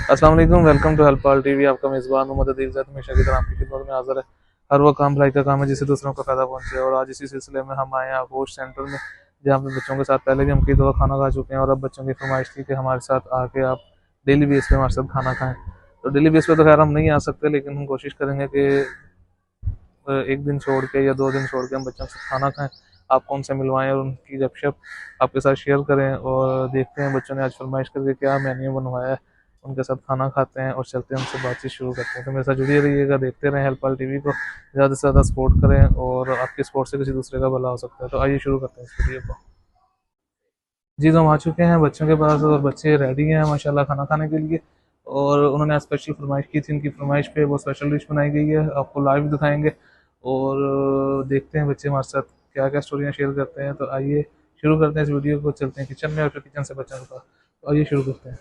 अस्सलाम वालेकुम, welcome to Help All TV. आपका मेज़बान मोहम्मद अदील ज़ैद हमेशा की तरह आपकी खिदमत में हाज़िर है। हर वो काम भलाई का काम है जिससे दूसरों को फ़ायदा पहुंचे, और आज इसी सिलसिले में हम आए हैं आगोश सेंटर में, जहाँ पे बच्चों के साथ पहले भी हम कई दफ़ा खाना खा चुके हैं, और अब बच्चों की फरमाइश थी कि हमारे साथ आके आप डेली बेस पे हमारे साथ खाना खाएँ। तो डेली बेस पे तो खैर हम नहीं आ सकते, लेकिन हम कोशिश करेंगे कि एक दिन छोड़ के या 2 दिन छोड़ के हम बच्चों से खाना खाएं, आपको उनसे मिलवाएं और उनकी गपशप आपके साथ शेयर करें, और देखते हैं बच्चों ने आज फरमाइश करके क्या मेन्यू बनवाया है। उनके साथ खाना खाते हैं और चलते हैं, उनसे बातचीत शुरू करते हैं। तो मेरे साथ जुड़िए रहिएगा, देखते रहें हेल्प वाल टीवी को, ज़्यादा से ज़्यादा सपोर्ट करें, और आपके सपोर्ट से किसी दूसरे का भला हो सकता है। तो आइए शुरू करते हैं इस वीडियो को। जी, तो हम आ चुके हैं बच्चों के पास, और बच्चे रेडी हैं माशाल्लाह खाना खाने के लिए। और उन्होंने आज स्पेशल फरमाइश की थी, उनकी फरमाइश पे वो स्पेशल डिश बनाई गई है, आपको लाइव दिखाएंगे। और देखते हैं बच्चे हमारे साथ क्या क्या स्टोरियाँ शेयर करते हैं। तो आइए शुरू करते हैं इस वीडियो को, चलते हैं किचन में और फिर किचन से बच्चों के पास। तो आइए शुरू करते हैं।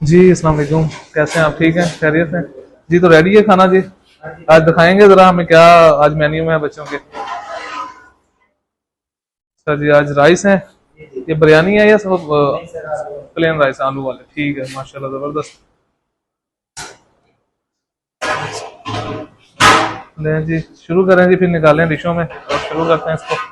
जी अस्सलाम वालेकुम, कैसे हैं आप? ठीक हैं, खैरियत हैं? जी, तो रेडी है खाना जी? आज दिखाएंगे ज़रा हमें क्या आज मेन्यू में है बच्चों के। सर जी, आज राइस है, ये बिरयानी है या सब प्लेन राइस आलू वाले? ठीक है, माशाल्लाह ज़बरदस्त। ले जी, शुरू करें जी, फिर निकालें डिशों में और शुरू करते हैं इसको।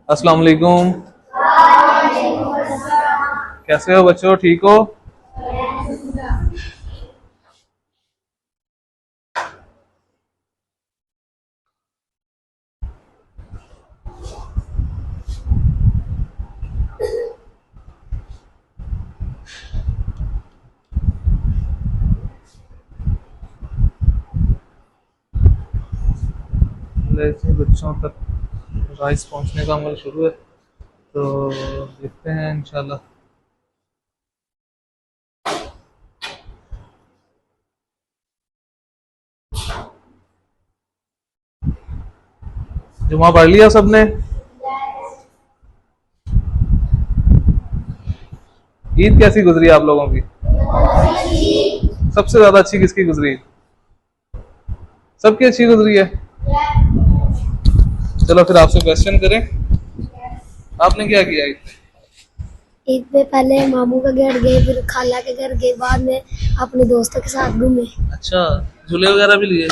अस्सलाम वालेकुम, कैसे हो बच्चों, ठीक हो? ले जी, बच्चों तक राइस पहुंचने का अमल शुरू है, तो देखते हैं इंशाल्लाह। जुमा पढ़ लिया सबने? ईद कैसी गुजरी आप लोगों की? सबसे ज्यादा अच्छी किसकी गुजरी? सबकी अच्छी गुजरी है। चलो फिर आपसे क्वेश्चन करें, आपने क्या किया ईद पे? ईद पे पहले मामू के घर गए, फिर खाला के घर गए, बाद में अपने दोस्तों के साथ घूमे। अच्छा, झूले वगैरह भी लिए?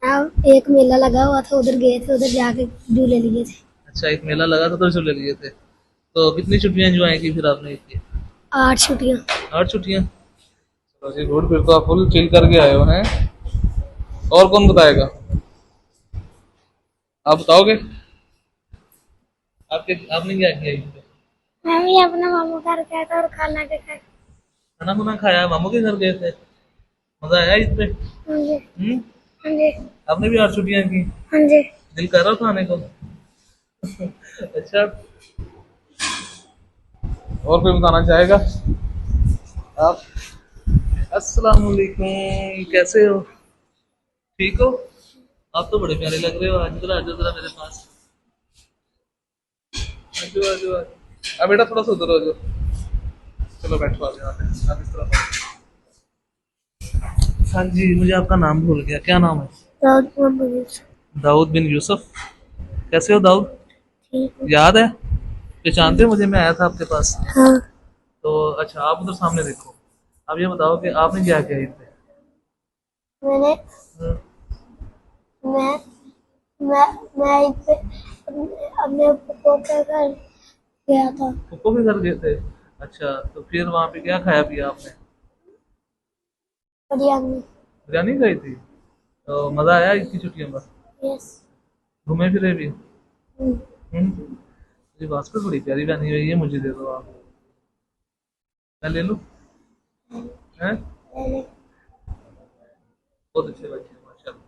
हाँ, एक मेला लगा हुआ था, उधर गए थे, उधर जाके झूले लिए थे। अच्छा, एक मेला लगा था तो झूले लिए थे। तो कितनी छुट्टियां एंजॉय की फिर आपने ईद की? 8 छुट्टियां। 8 छुट्टियां? चलो जी गुड, फिर तो आप फुल चिल करके आए हो हैं। और कौन बताएगा, आप बताओगे? आपके आपने क्या किया ईद पे? मैं भी अपने मामू घर गया था और खाला के घर। खाना खुना खाया, मामू के घर गए थे? मजा आया ईद पे? हाँ जी। हम्म। हाँ जी। आपने भी 8 छुट्टियां की? हाँ जी। दिल कर रहा था आने को? अच्छा, और कोई बताना चाहेगा आप? अस्सलाम वालेकुम, कैसे हो, ठीक हो? आप तो बड़े प्यारे लग रहे हो आज, जरा आजो जरा मेरे पास। आजो आजो आजो। अब बेटा थोड़ा सा उधर हो जाओ। चलो बैठो, आप यहाँ पे, आप इस तरफ आओ। हाँ जी, मुझे आपका नाम भूल गया, क्या नाम है? दाऊद मोहम्मद यूसुफ। दाऊद बिन यूसुफ। कैसे हो दाऊद? ठीक है। याद है, पहचानते हो मुझे? मैं आया था आपके पास। हाँ। तो अच्छा, आप उधर सामने देखो। अब ये बताओ कि आपने क्या किया ईद पे? मैंने हम्म। मैं मैं मैं ईद पे अपने पप्पो के घर गया था। पप्पो के घर गए थे? अच्छा, तो फिर वहाँ पे क्या खाया पिया आपने? बिरयानी। बिरयानी खाई थी? तो मजा आया ईद की छुट्टियों में? यस। घूमे फिरे भी? हम्म। ये बास्केट बड़ी प्यारी बनी हुई है, मुझे दे दो आप, मैं ले लूँ? हैं? मैंने बहुत अच्छे बच्चे हैं माशाल्लाह।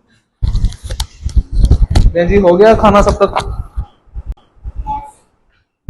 जी, हो गया खाना सब तक?